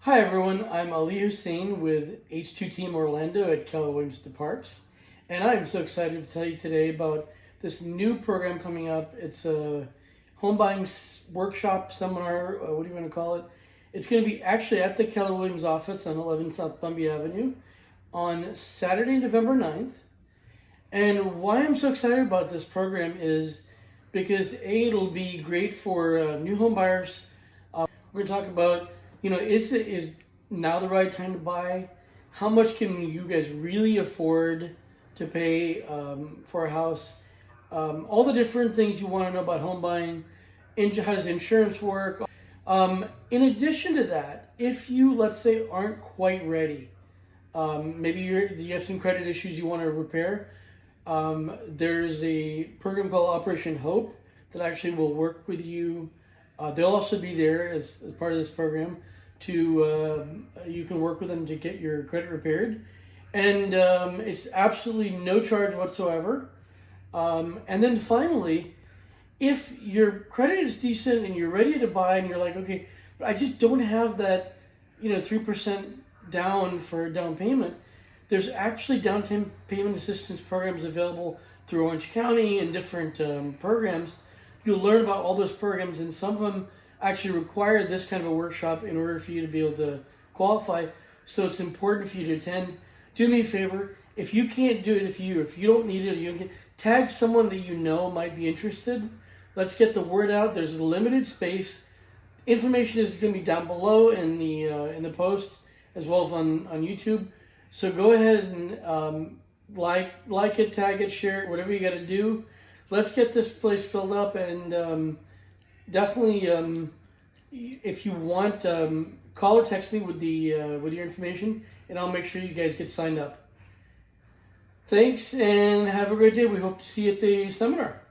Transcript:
Hi everyone, I'm Ali Hussein with H2 Team Orlando at Keller Williams Parks, and I'm so excited to tell you today about this new program coming up. It's a home buying workshop, seminar, what do you want to call it? It's going to be actually at the Keller Williams office on 11 South Bumby Avenue on Saturday, November 9th. And why I'm so excited about this program is because A, it'll be great for new home buyers. We're going to talk about, is now the right time to buy? How much can you guys really afford to pay for a house? All the different things you want to know about home buying. How does insurance work? In addition to that, if you, let's say, aren't quite ready, maybe you have some credit issues you want to repair, there's a program called Operation Hope that actually will work with you. They'll also be there as part of this program to you can work with them to get your credit repaired, and it's absolutely no charge whatsoever. And then finally, if your credit is decent and you're ready to buy and you're like, okay, but I just don't have that 3% down for a down payment, there's actually down payment assistance programs available through Orange County and different programs. You'll learn about all those programs, and some of them actually require this kind of a workshop in order for you to be able to qualify. So it's important for you to attend. Do me a favor, if you can't do it, if you don't need it, you can tag someone that you know might be interested. Let's get the word out. There's a limited space. Information is going to be down below in the post as well as on YouTube. So go ahead and like it, tag it, share it, whatever you got to do. Let's get this place filled up, and definitely, if you want, call or text me with your information, and I'll make sure you guys get signed up. Thanks, and have a great day. We hope to see you at the seminar.